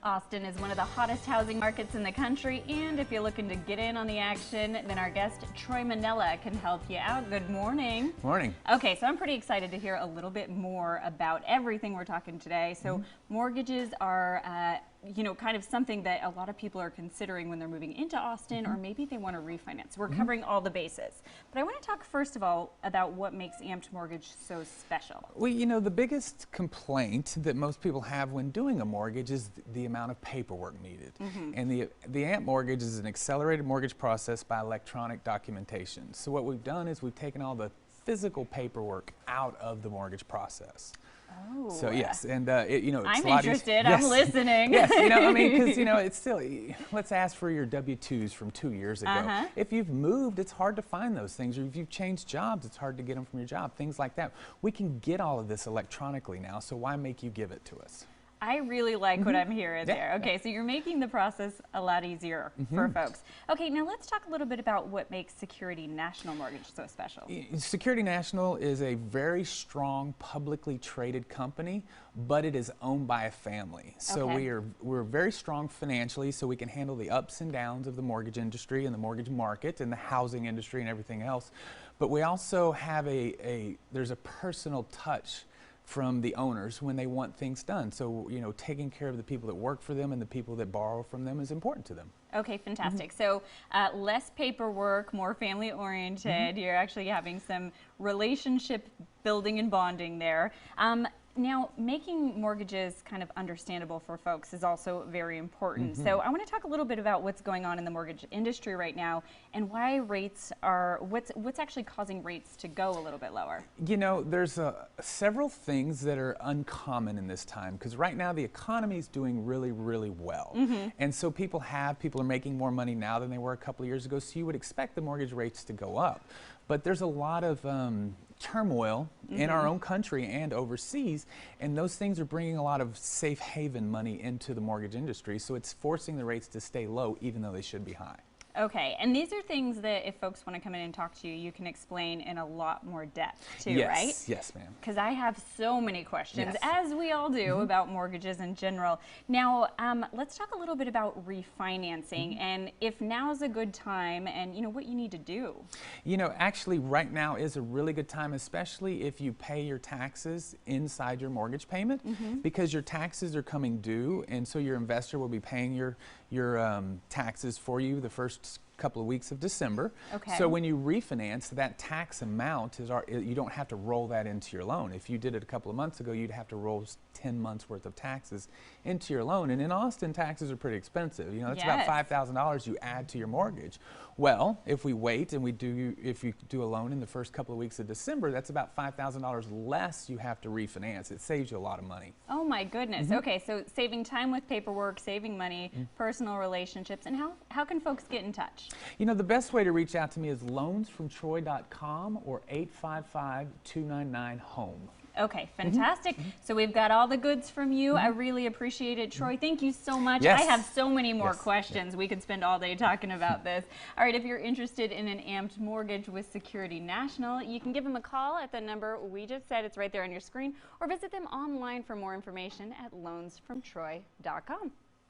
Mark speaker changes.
Speaker 1: Austin is one of the hottest housing markets in the country, and if you're looking to get in on the action, then our guest Troy Manella can help you out. Good morning.
Speaker 2: Morning.
Speaker 1: Okay, so I'm pretty excited to hear a little bit more about everything we're talking today. So mortgages are kind of something that a lot of people are considering when they're moving into Austin, or maybe they want to refinance. We're covering all the bases. But I want to talk first of all about what makes Amped Mortgage so special.
Speaker 2: Well, the biggest complaint that most people have when doing a mortgage is the amount of paperwork needed. And the Amped Mortgage is an accelerated mortgage process by electronic documentation. So what we've done is we've taken all the physical paperwork out of the mortgage process.
Speaker 1: Oh.
Speaker 2: So yes, and it's
Speaker 1: I'm
Speaker 2: a lot
Speaker 1: interested.
Speaker 2: Yes.
Speaker 1: I'm listening.
Speaker 2: Yes, because it's still. Let's ask for your W-2s from 2 years ago. If you've moved, it's hard to find those things, or if you've changed jobs, it's hard to get them from your job. Things like that. We can get all of this electronically now. So why make you give it to us?
Speaker 1: I really like what I'm hearing there. Okay, so you're making the process a lot easier for folks. Okay, now let's talk a little bit about what makes Security National Mortgage so special.
Speaker 2: Security National is a very strong publicly traded company, but it is owned by a family. So we're very strong financially, so we can handle the ups and downs of the mortgage industry and the mortgage market and the housing industry and everything else. But we also have there's a personal touch from the owners when they want things done. So, taking care of the people that work for them and the people that borrow from them is important to them.
Speaker 1: Okay, fantastic. So less paperwork, more family oriented. You're actually having some relationship building and bonding there. Now, making mortgages kind of understandable for folks is also very important. So I want to talk a little bit about what's going on in the mortgage industry right now and why rates are, what's actually causing rates to go a little bit lower.
Speaker 2: There's several things that are uncommon in this time, because right now the economy is doing really, really well. And so people are making more money now than they were a couple of years ago, so you would expect the mortgage rates to go up. But there's a lot of turmoil in our own country and overseas, and those things are bringing a lot of safe haven money into the mortgage industry, so it's forcing the rates to stay low even though they should be high.
Speaker 1: Okay, and these are things that if folks want to come in and talk to you, you can explain in a lot more depth too, right?
Speaker 2: Yes, ma'am.
Speaker 1: Because I have so many questions, as we all do, about mortgages in general. Now, let's talk a little bit about refinancing and if now's a good time and what you need to do.
Speaker 2: Actually right now is a really good time, especially if you pay your taxes inside your mortgage payment, because your taxes are coming due, and so your investor will be paying your taxes for you the first couple of weeks of December.
Speaker 1: Okay.
Speaker 2: So when you refinance, that tax amount you don't have to roll that into your loan. If you did it a couple of months ago, you'd have to roll 10 months worth of taxes into your loan. And in Austin, taxes are pretty expensive. That's about $5,000 you add to your mortgage. Well, if we wait and if you do a loan in the first couple of weeks of December, that's about $5,000 less you have to refinance. It saves you a lot of money.
Speaker 1: Oh my goodness. Okay, so saving time with paperwork, saving money, personal relationships, and how can folks get in touch?
Speaker 2: The best way to reach out to me is loansfromtroy.com or 855-299-HOME.
Speaker 1: Okay, fantastic. So we've got all the goods from you. I really appreciate it, Troy. Thank you so much. I have so many more questions. We could spend all day talking about this. All right, if you're interested in an Amped Mortgage with Security National, you can give them a call at the number we just said. It's right there on your screen, or visit them online for more information at loansfromtroy.com.